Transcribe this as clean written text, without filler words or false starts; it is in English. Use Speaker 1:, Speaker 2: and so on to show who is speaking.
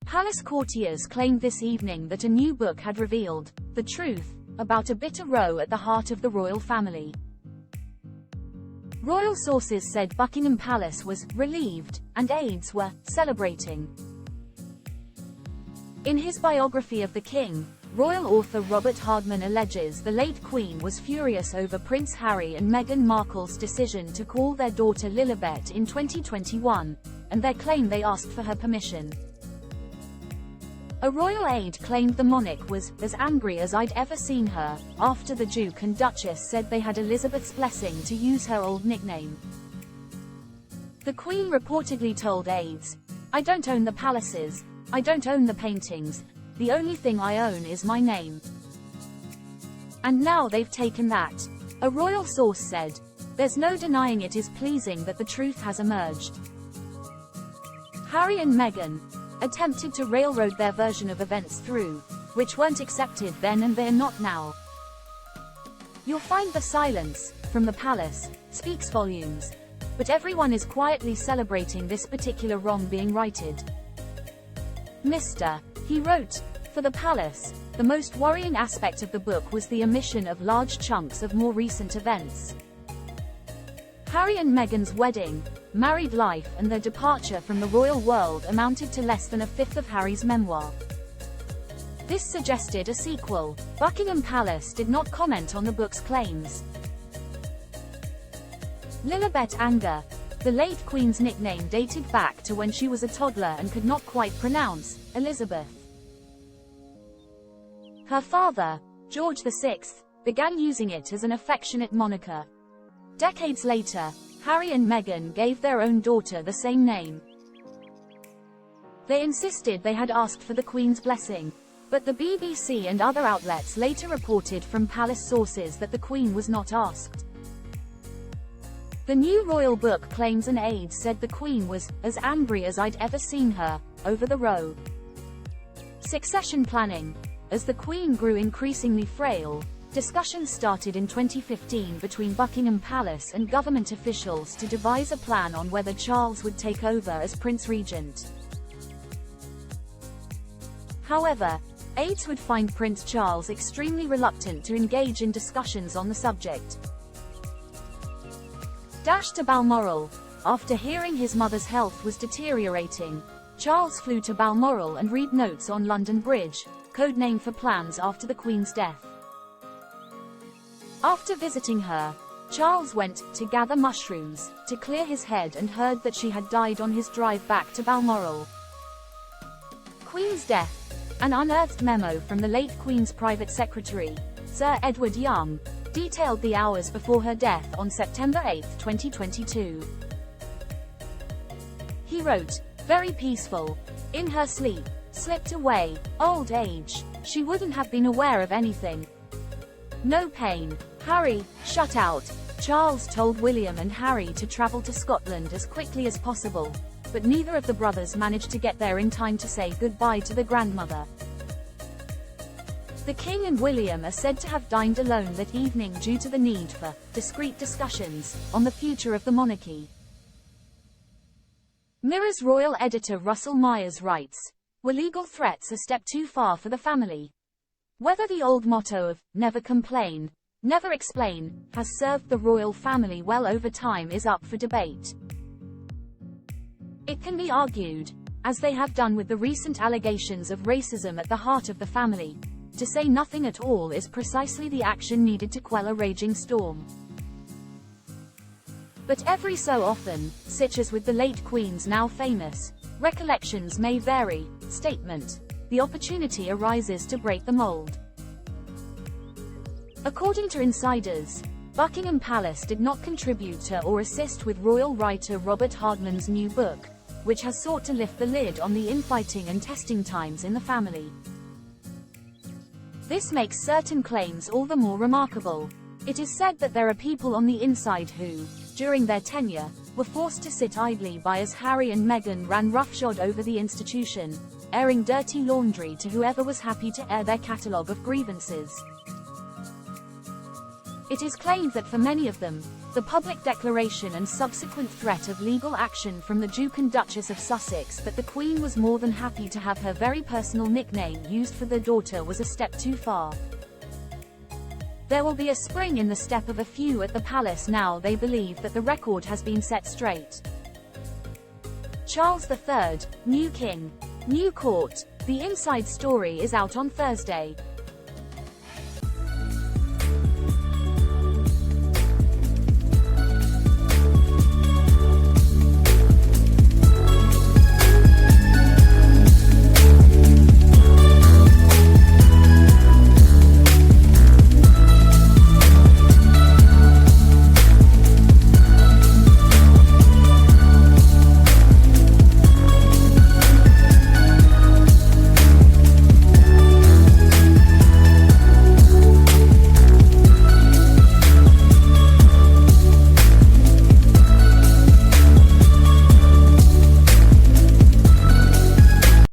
Speaker 1: Palace courtiers claimed this evening that a new book had revealed the truth about a bitter row at the heart of the royal family. Royal sources said Buckingham Palace was relieved, and aides were celebrating. In his biography of the king, royal author Robert Hardman alleges the late Queen was furious over Prince Harry and Meghan Markle's decision to call their daughter Lilibet in 2021, and their claim they asked for her permission. A royal aide claimed the monarch was as angry as I'd ever seen her, after the Duke and Duchess said they had Elizabeth's blessing to use her old nickname. The Queen reportedly told aides, "I don't own the palaces, I don't own the paintings, the only thing I own is my name." And now they've taken that. A royal source said, "There's no denying it is pleasing that the truth has emerged." Harry and Meghan attempted to railroad their version of events through, which weren't accepted then and they're not now. You'll find the silence from the palace speaks volumes, but everyone is quietly celebrating this particular wrong being righted. He wrote, for the palace, the most worrying aspect of the book was the omission of large chunks of more recent events. Harry and Meghan's wedding, married life and their departure from the royal world amounted to less than a fifth of Harry's memoir. This suggested a sequel. Buckingham Palace did not comment on the book's claims. Lilibet anger. The late Queen's nickname dated back to when she was a toddler and could not quite pronounce Elizabeth. Her father, George VI, began using it as an affectionate moniker. Decades later, Harry and Meghan gave their own daughter the same name. They insisted they had asked for the Queen's blessing, but the BBC and other outlets later reported from palace sources that the Queen was not asked. The new royal book claims an aide said the Queen was as angry as I'd ever seen her over the row. Succession planning. As the Queen grew increasingly frail, discussions started in 2015 between Buckingham Palace and government officials to devise a plan on whether Charles would take over as Prince Regent. However, aides would find Prince Charles extremely reluctant to engage in discussions on the subject. To Balmoral. After hearing his mother's health was deteriorating, Charles flew to Balmoral and read notes on London Bridge, codename for plans after the Queen's death. After visiting her, Charles went to gather mushrooms to clear his head and heard that she had died on his drive back to Balmoral. Queen's death. An unearthed memo from the late Queen's private secretary, Sir Edward Young, detailed the hours before her death on September 8, 2022. He wrote, "Very peaceful. In her sleep. Slipped away. Old age. She wouldn't have been aware of anything. No pain. Harry, shut out." Charles told William and Harry to travel to Scotland as quickly as possible, but neither of the brothers managed to get there in time to say goodbye to the grandmother. The King and William are said to have dined alone that evening due to the need for discreet discussions on the future of the monarchy. Mirror's royal editor Russell Myers writes, "Were legal threats a step too far for the family? Whether the old motto of never complain, never explain has served the royal family well over time is up for debate. It can be argued, as they have done with the recent allegations of racism at the heart of the family, to say nothing at all is precisely the action needed to quell a raging storm. But every so often, such as with the late Queen's now famous recollections may vary statement, the opportunity arises to break the mold." According to insiders, Buckingham Palace did not contribute to or assist with royal writer Robert Hardman's new book, which has sought to lift the lid on the infighting and testing times in the family. This makes certain claims all the more remarkable. It is said that there are people on the inside who, during their tenure, were forced to sit idly by as Harry and Meghan ran roughshod over the institution, airing dirty laundry to whoever was happy to air their catalogue of grievances. It is claimed that for many of them, The public declaration and subsequent threat of legal action from the Duke and Duchess of Sussex that the Queen was more than happy to have her very personal nickname used for their daughter was a step too far. There will be a spring in the step of a few at the palace now they believe that the record has been set straight. Charles III, new king, new court. The inside story is out on Thursday.